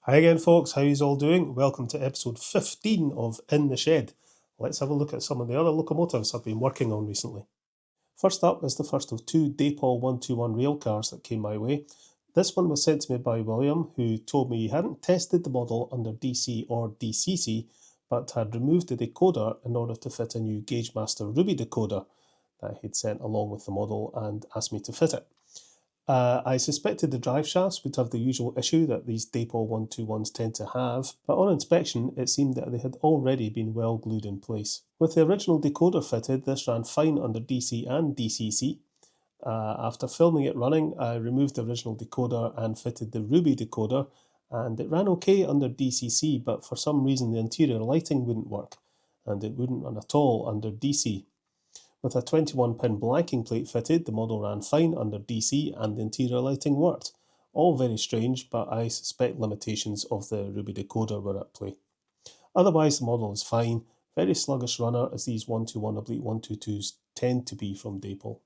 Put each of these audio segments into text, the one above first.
Hi again, folks. How yous all doing? Welcome to episode 15 of In the Shed. Let's have a look at some of the other locomotives I've been working on recently. First up is the first of two Daypol 121 railcars that came my way. This one was sent to me by William, who told me he hadn't tested the model under DC or DCC, but had removed the decoder in order to fit a new GaugeMaster Ruby decoder that he'd sent along with the model and asked me to fit it. I suspected the drive shafts would have the usual issue that these Daypol 121s tend to have, but on inspection it seemed that they had already been well glued in place. With the original decoder fitted, this ran fine under DC and DCC. After filming it running, I removed the original decoder and fitted the Ruby decoder, and it ran okay under DCC, but for some reason the interior lighting wouldn't work, and it wouldn't run at all under DC. With a 21-pin blanking plate fitted, the model ran fine under DC and the interior lighting worked. All very strange, but I suspect limitations of the Ruby decoder were at play. Otherwise, the model is fine. Very sluggish runner, as these 121/122s tend to be from Daypol.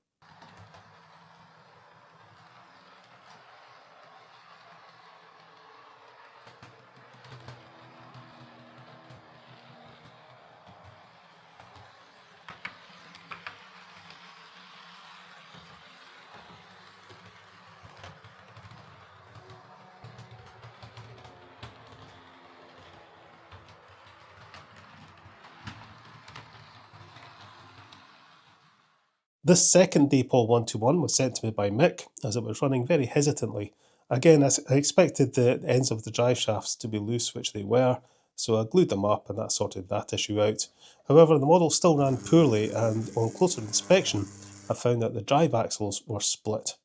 This second Daypol 121 was sent to me by Mick, as it was running very hesitantly. Again, I expected the ends of the drive shafts to be loose, which they were, so I glued them up and that sorted that issue out. However, the model still ran poorly, and on closer inspection, I found that the drive axles were split.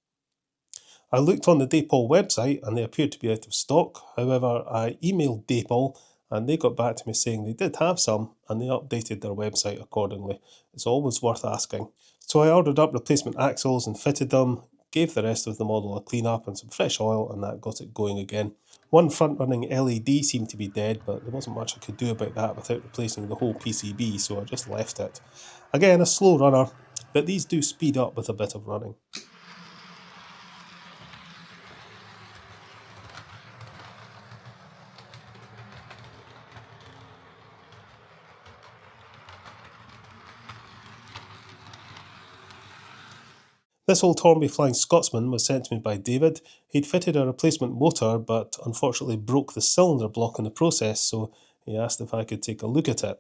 I looked on the Daypol website and they appeared to be out of stock. However, I emailed Daypol and they got back to me saying they did have some and they updated their website accordingly. It's always worth asking. So I ordered up replacement axles and fitted them, gave the rest of the model a clean up and some fresh oil, and that got it going again. One front running LED seemed to be dead, but there wasn't much I could do about that without replacing the whole PCB, so I just left it. Again, a slow runner, but these do speed up with a bit of running. This old Hornby Flying Scotsman was sent to me by David. He'd fitted a replacement motor, but unfortunately broke the cylinder block in the process, so he asked if I could take a look at it.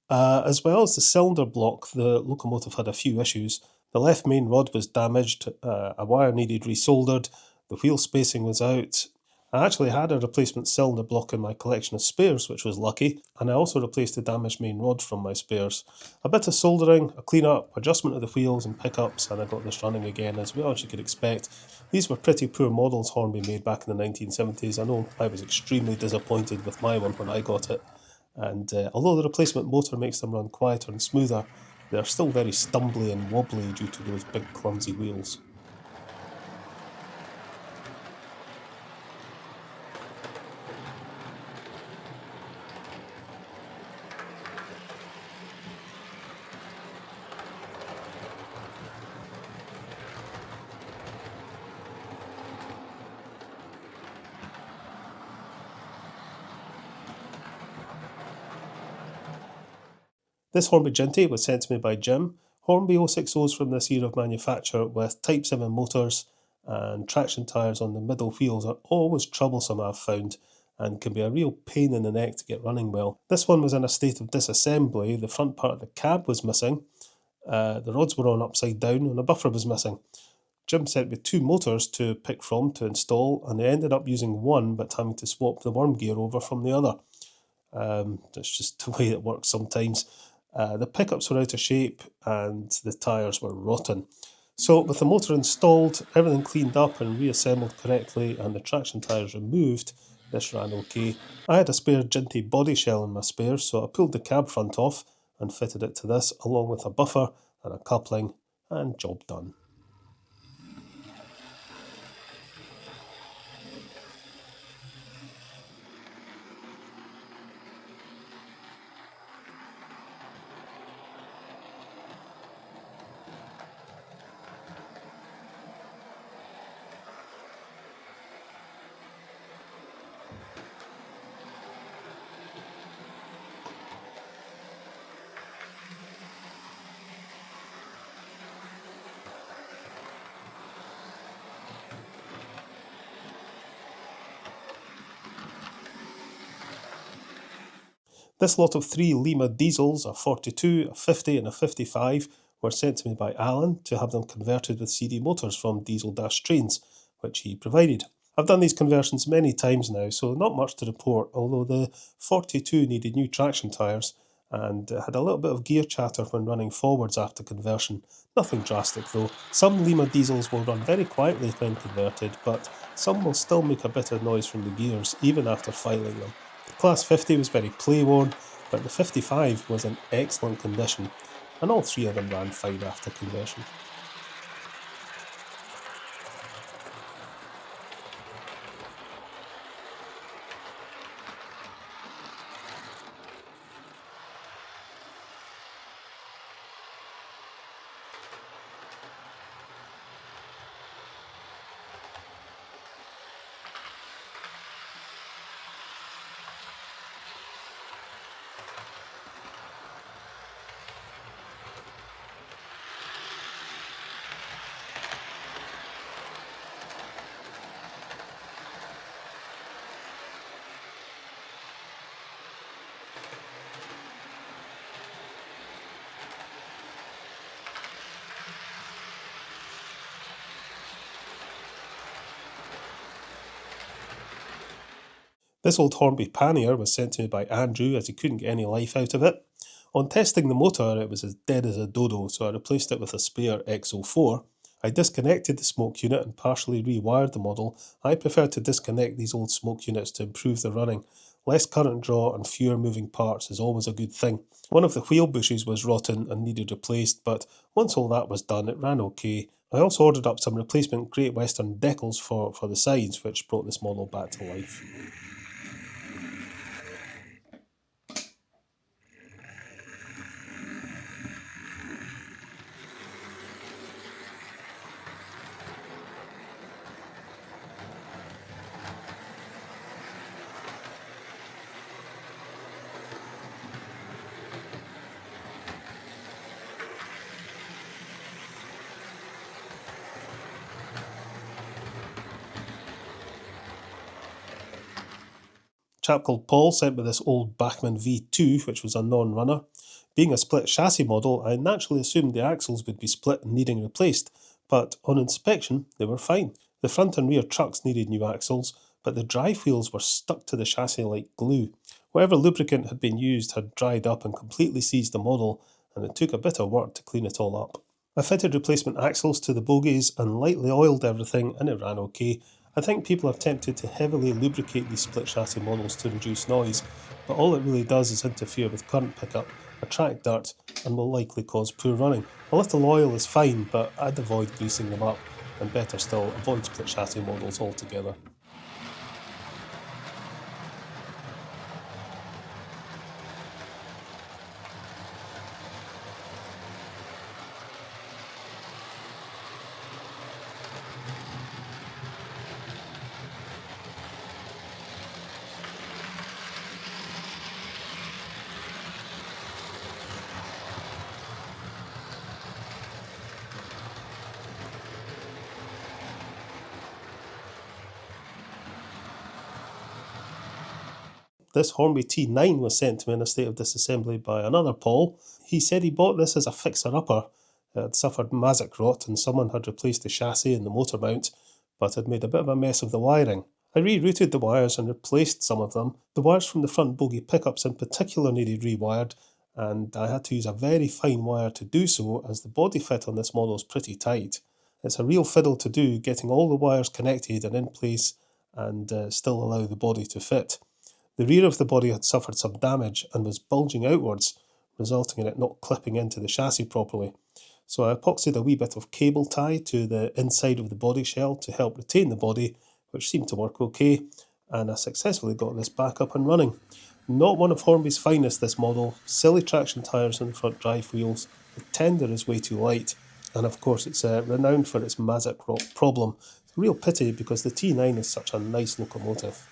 As well as the cylinder block, the locomotive had a few issues. The left main rod was damaged, a wire needed resoldered, the wheel spacing was out. I actually had a replacement cylinder block in my collection of spares, which was lucky, and I also replaced the damaged main rod from my spares. A bit of soldering, a clean-up, adjustment of the wheels and pickups, and I got this running again, as well as you could expect. These were pretty poor models Hornby made back in the 1970s. I know I was extremely disappointed with my one when I got it. And although the replacement motor makes them run quieter and smoother, they're still very stumbly and wobbly due to those big clumsy wheels. This Hornby Genty was sent to me by Jim. Hornby 060s from this year of manufacture with Type 7 motors and traction tyres on the middle wheels are always troublesome, I've found, and can be a real pain in the neck to get running well. This one was in a state of disassembly. The front part of the cab was missing, the rods were on upside down, and a buffer was missing. Jim sent me two motors to pick from to install, and they ended up using one but having to swap the worm gear over from the other. That's just the way it works sometimes. The pickups were out of shape and the tyres were rotten. So with the motor installed, everything cleaned up and reassembled correctly, and the traction tyres removed, this ran okay. I had a spare Genty body shell in my spares, so I pulled the cab front off and fitted it to this, along with a buffer and a coupling, and job done. This lot of 3 Lima diesels, a 42, a 50 and a 55, were sent to me by Alan to have them converted with CD motors from diesel-trains, which he provided. I've done these conversions many times now, so not much to report, although the 42 needed new traction tyres and had a little bit of gear chatter when running forwards after conversion. Nothing drastic though. Some Lima diesels will run very quietly when converted, but some will still make a bit of noise from the gears even after filing them. The Class 50 was very play-worn, but the 55 was in excellent condition, and all 3 of them ran fine after conversion. This old Hornby Panier was sent to me by Andrew as he couldn't get any life out of it. On testing the motor, it was as dead as a dodo, so I replaced it with a spare XO4. I disconnected the smoke unit and partially rewired the model. I prefer to disconnect these old smoke units to improve the running. Less current draw and fewer moving parts is always a good thing. One of the wheel bushes was rotten and needed replaced, but once all that was done, it ran okay. I also ordered up some replacement Great Western decals for the sides, which brought this model back to life. A chap called Paul sent me this old Bachmann V2, which was a non-runner. Being a split chassis model, I naturally assumed the axles would be split and needing replaced, but on inspection, they were fine. The front and rear trucks needed new axles, but the drive wheels were stuck to the chassis like glue. Whatever lubricant had been used had dried up and completely seized the model, and it took a bit of work to clean it all up. I fitted replacement axles to the bogies and lightly oiled everything, and it ran okay. I think people are tempted to heavily lubricate these split chassis models to reduce noise, but all it really does is interfere with current pickup, attract dirt, and will likely cause poor running. A little oil is fine, but I'd avoid greasing them up, and better still, avoid split chassis models altogether. This Hornby T9 was sent to me in a state of disassembly by another Paul. He said he bought this as a fixer-upper. It had suffered massive rot and someone had replaced the chassis and the motor mount, but had made a bit of a mess of the wiring. I rerouted the wires and replaced some of them. The wires from the front bogie pickups in particular needed rewired, and I had to use a very fine wire to do so as the body fit on this model is pretty tight. It's a real fiddle to do getting all the wires connected and in place and still allow the body to fit. The rear of the body had suffered some damage and was bulging outwards, resulting in it not clipping into the chassis properly. So I epoxied a wee bit of cable tie to the inside of the body shell to help retain the body, which seemed to work okay, and I successfully got this back up and running. Not one of Hornby's finest, this model. Silly traction tyres on the front drive wheels, the tender is way too light, and of course it's renowned for its Mazak rot problem. It's a real pity because the T9 is such a nice locomotive.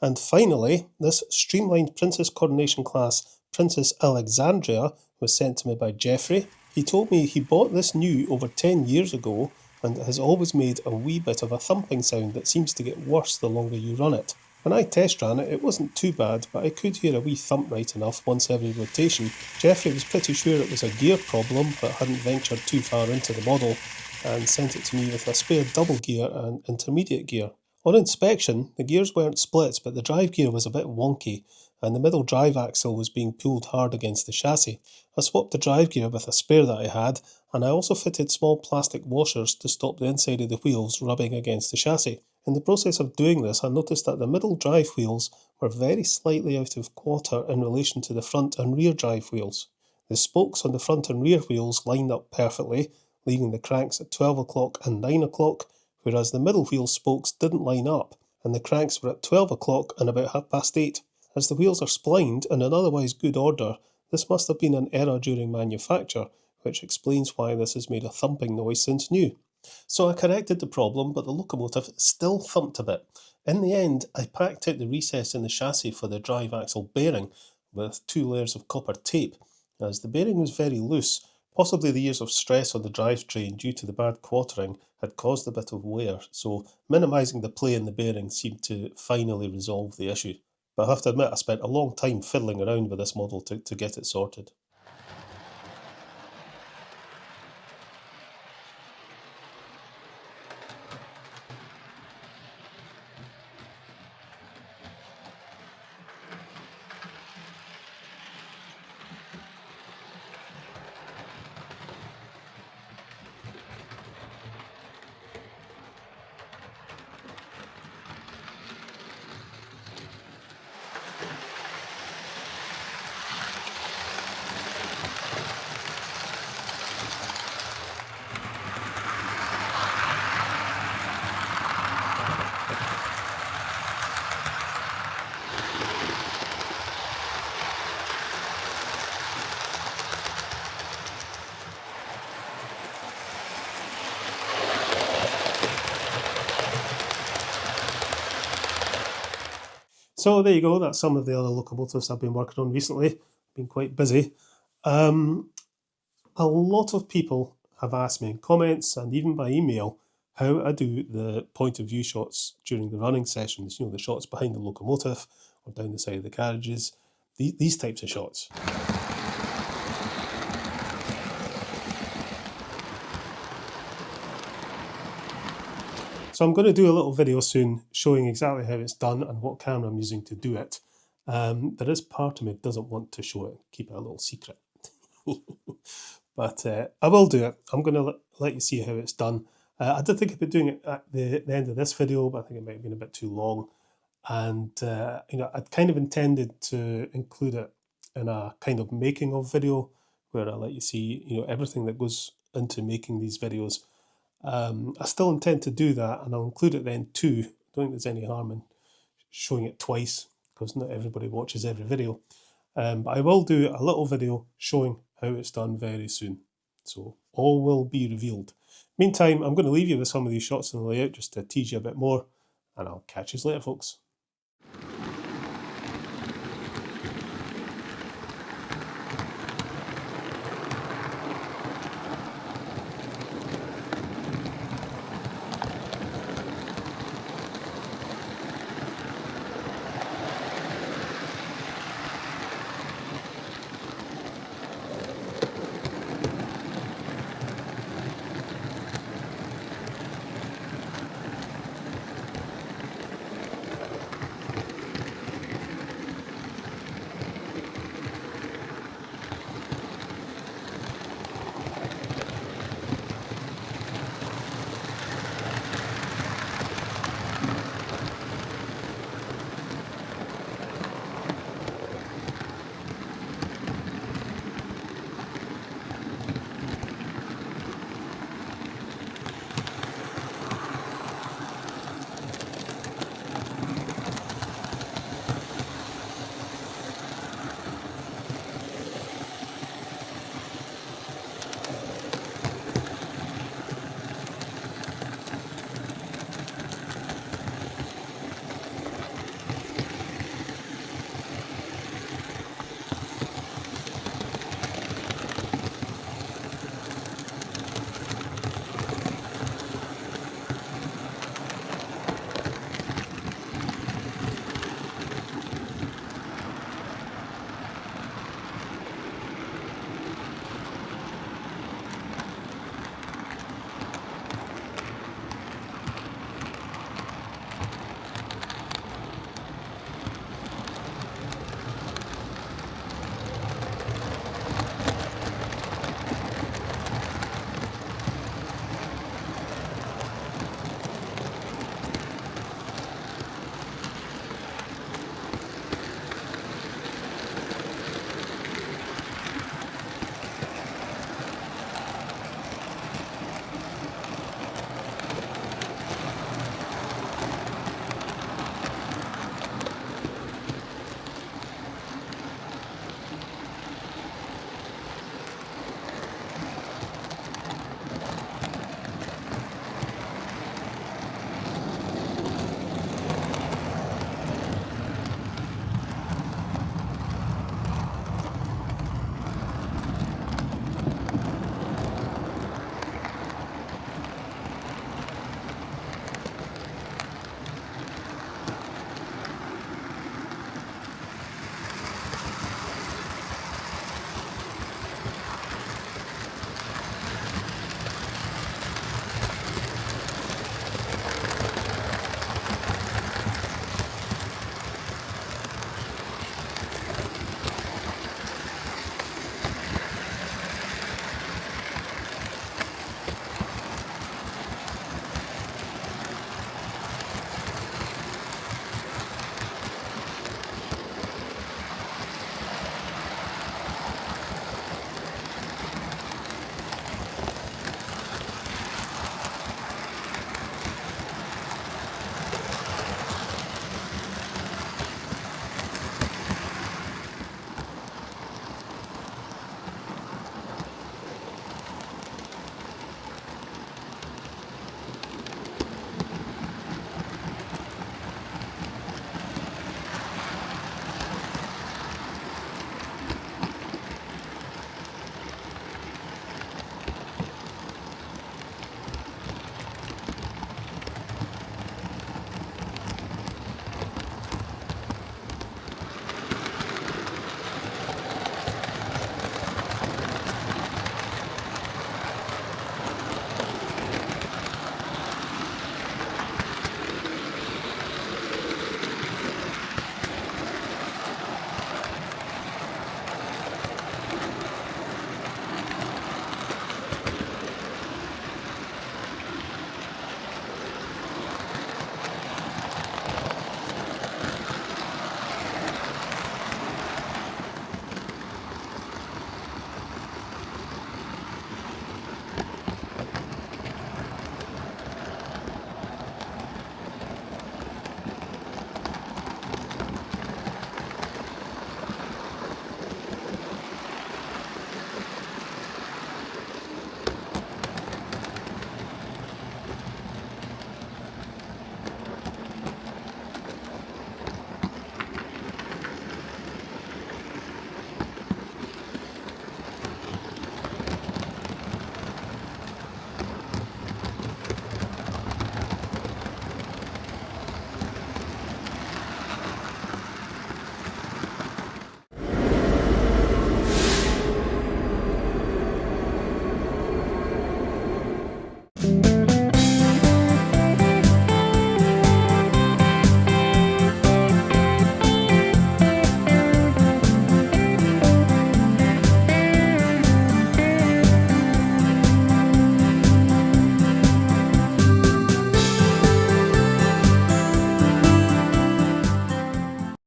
And finally, this streamlined Princess Coronation class Princess Alexandria was sent to me by Jeffrey. He told me he bought this new over 10 years ago and it has always made a wee bit of a thumping sound that seems to get worse the longer you run it. When I test ran it, it wasn't too bad, but I could hear a wee thump right enough once every rotation. Jeffrey was pretty sure it was a gear problem, but hadn't ventured too far into the model, and sent it to me with a spare double gear and intermediate gear. On inspection, the gears weren't split, but the drive gear was a bit wonky, and the middle drive axle was being pulled hard against the chassis. I swapped the drive gear with a spare that I had, and I also fitted small plastic washers to stop the inside of the wheels rubbing against the chassis. In the process of doing this, I noticed that the middle drive wheels were very slightly out of quarter in relation to the front and rear drive wheels. The spokes on the front and rear wheels lined up perfectly, leaving the cranks at 12 o'clock and 9 o'clock, whereas the middle wheel spokes didn't line up, and the cranks were at 12 o'clock and about 8:30. As the wheels are splined and in otherwise good order, this must have been an error during manufacture, which explains why this has made a thumping noise since new. So I corrected the problem, but the locomotive still thumped a bit. In the end, I packed out the recess in the chassis for the drive axle bearing with 2 layers of copper tape, as the bearing was very loose. Possibly the years of stress on the drivetrain due to the bad quartering had caused a bit of wear, so minimising the play in the bearing seemed to finally resolve the issue. But I have to admit I spent a long time fiddling around with this model to get it sorted. So there you go, that's some of the other locomotives I've been working on recently. Been quite busy. A lot of people have asked me in comments and even by email how I do the point of view shots during the running sessions, the shots behind the locomotive or down the side of the carriages, these types of shots. So I'm going to do a little video soon showing exactly how it's done and what camera I'm using to do it. There is part of me that doesn't want to show it, keep it a little secret. But I will do it. I'm going to let you see how it's done. I did think about doing it at the end of this video, but I think it might have been a bit too long. And I'd kind of intended to include it in a kind of making of video where I let you see, everything that goes into making these videos. I still intend to do that, and I'll include it then too. I don't think there's any harm in showing it twice because not everybody watches every video. But I will do a little video showing how it's done very soon. So all will be revealed. Meantime, I'm going to leave you with some of these shots in the layout just to tease you a bit more, and I'll catch you later, folks.